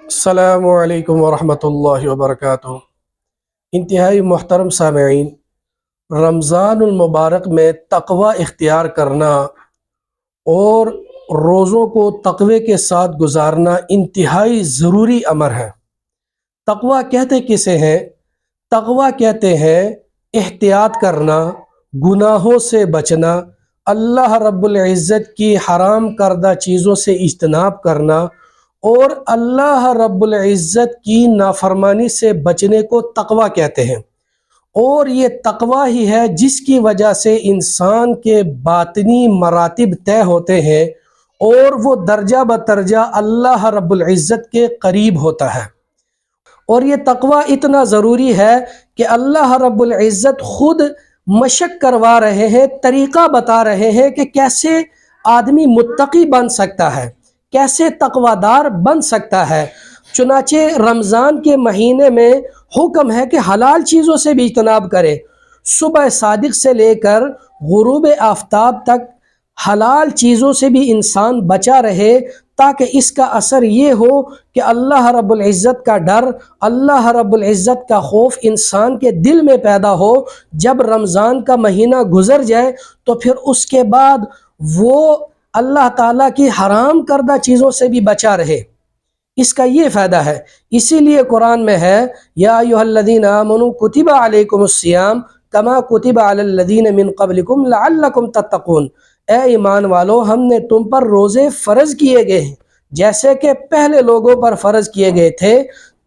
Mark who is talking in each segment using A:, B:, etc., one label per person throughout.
A: السلام علیکم ورحمۃ اللہ وبرکاتہ۔ انتہائی محترم سامعین، رمضان المبارک میں تقوی اختیار کرنا اور روزوں کو تقوی کے ساتھ گزارنا انتہائی ضروری امر ہے۔ تقوی کہتے کسے ہیں؟ تقوی کہتے ہیں احتیاط کرنا، گناہوں سے بچنا، اللہ رب العزت کی حرام کردہ چیزوں سے اجتناب کرنا اور اللہ رب العزت کی نافرمانی سے بچنے کو تقوی کہتے ہیں۔ اور یہ تقوی ہی ہے جس کی وجہ سے انسان کے باطنی مراتب طے ہوتے ہیں اور وہ درجہ بدرجہ اللہ رب العزت کے قریب ہوتا ہے۔ اور یہ تقوی اتنا ضروری ہے کہ اللہ رب العزت خود مشق کروا رہے ہیں، طریقہ بتا رہے ہیں کہ کیسے آدمی متقی بن سکتا ہے، کیسے تقوی دار بن سکتا ہے۔ چنانچہ رمضان کے مہینے میں حکم ہے کہ حلال چیزوں سے بھی اجتناب کرے۔ صبح صادق سے لے کر غروب آفتاب تک حلال چیزوں سے بھی انسان بچا رہے، تاکہ اس کا اثر یہ ہو کہ اللہ رب العزت کا ڈر، اللہ رب العزت کا خوف انسان کے دل میں پیدا ہو۔ جب رمضان کا مہینہ گزر جائے تو پھر اس کے بعد وہ اللہ تعالیٰ کی حرام کردہ چیزوں سے بھی بچا رہے۔ اس کا یہ فائدہ ہے، اسی لیے قرآن میں ہے یا ایھا الذین آمنوا کتب علیکم الصیام کما کتب علی الذین من قبلکم لعلکم تتقون۔ اے ایمان والو، ہم نے تم پر روزے فرض کیے گئے ہیں جیسے کہ پہلے لوگوں پر فرض کیے گئے تھے،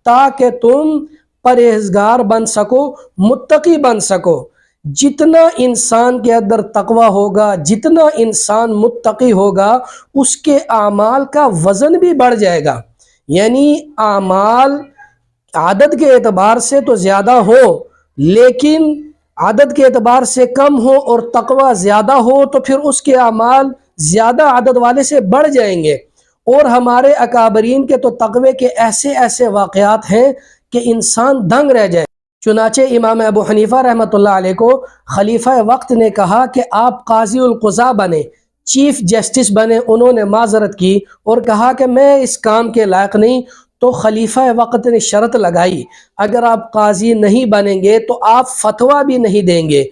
A: تاکہ تم پرہیزگار بن سکو، متقی بن سکو۔ جتنا انسان کے اندر تقوی ہوگا، جتنا انسان متقی ہوگا، اس کے اعمال کا وزن بھی بڑھ جائے گا۔ یعنی اعمال عدد کے اعتبار سے تو زیادہ ہو، لیکن عدد کے اعتبار سے کم ہو اور تقوی زیادہ ہو تو پھر اس کے اعمال زیادہ عدد والے سے بڑھ جائیں گے۔ اور ہمارے اکابرین کے تو تقوی کے ایسے ایسے واقعات ہیں کہ انسان دنگ رہ جائے۔ چنانچہ امام ابو حنیفہ رحمۃ اللہ علیہ کو خلیفہ وقت نے کہا کہ آپ قاضی القضاء بنے، چیف جسٹس بنے۔ انہوں نے معذرت کی اور کہا کہ میں اس کام کے لائق نہیں۔ تو خلیفہ وقت نے شرط لگائی، اگر آپ قاضی نہیں بنیں گے تو آپ فتویٰ بھی نہیں دیں گے۔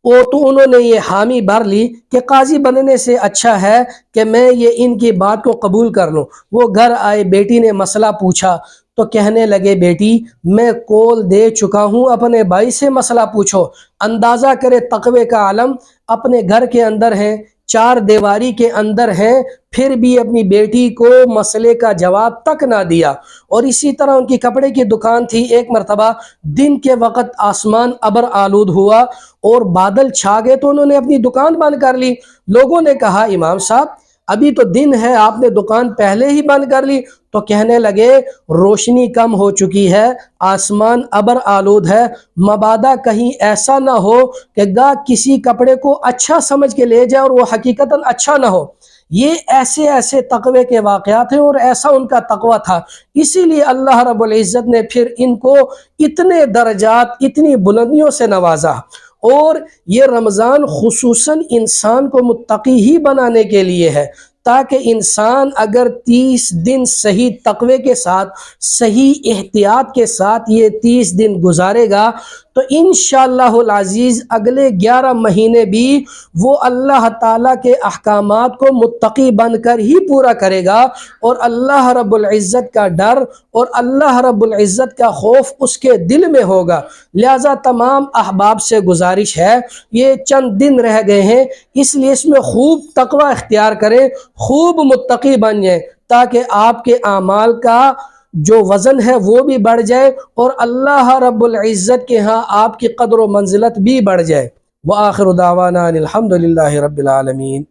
A: تو انہوں نے یہ حامی بھر لی کہ قاضی بننے سے اچھا ہے کہ میں یہ ان کی بات کو قبول کر لوں۔ وہ گھر آئے، بیٹی نے مسئلہ پوچھا تو کہنے لگے بیٹی میں کول دے چکا ہوں، اپنے بھائی سے مسئلہ پوچھو۔ اندازہ کرے تقوی کا عالم، اپنے گھر کے اندر ہیں، چار دیواری کے اندر ہیں، پھر بھی اپنی بیٹی کو مسئلے کا جواب تک نہ دیا۔ اور اسی طرح ان کی کپڑے کی دکان تھی۔ ایک مرتبہ دن کے وقت آسمان ابر آلود ہوا اور بادل چھا گئے تو انہوں نے اپنی دکان بند کر لی۔ لوگوں نے کہا امام صاحب ابھی تو دن ہے، آپ نے دکان پہلے ہی بند کر لی۔ تو کہنے لگے روشنی کم ہو چکی ہے، آسمان ابر آلود ہے، مبادا کہیں ایسا نہ ہو کہ گاہک کسی کپڑے کو اچھا سمجھ کے لے جائے اور وہ حقیقتاً اچھا نہ ہو۔ یہ ایسے ایسے تقوی کے واقعات ہیں اور ایسا ان کا تقوی تھا۔ اسی لیے اللہ رب العزت نے پھر ان کو اتنے درجات، اتنی بلندیوں سے نوازا۔ اور یہ رمضان خصوصاً انسان کو متقی ہی بنانے کے لیے ہے، تاکہ انسان اگر 30 دن صحیح تقوی کے ساتھ، صحیح احتیاط کے ساتھ یہ 30 دن گزارے گا تو انشاءاللہ العزیز اگلے 11 مہینے بھی وہ اللہ تعالیٰ کے احکامات کو متقی بن کر ہی پورا کرے گا، اور اللہ رب العزت کا ڈر اور اللہ رب العزت کا خوف اس کے دل میں ہوگا۔ لہذا تمام احباب سے گزارش ہے، یہ چند دن رہ گئے ہیں، اس لیے اس میں خوب تقوی اختیار کریں، خوب متقی بن جائیں، تاکہ آپ کے اعمال کا جو وزن ہے وہ بھی بڑھ جائے اور اللہ رب العزت کے ہاں آپ کی قدر و منزلت بھی بڑھ جائے۔ وآخر دعوانا ان الحمد للہ رب العالمین۔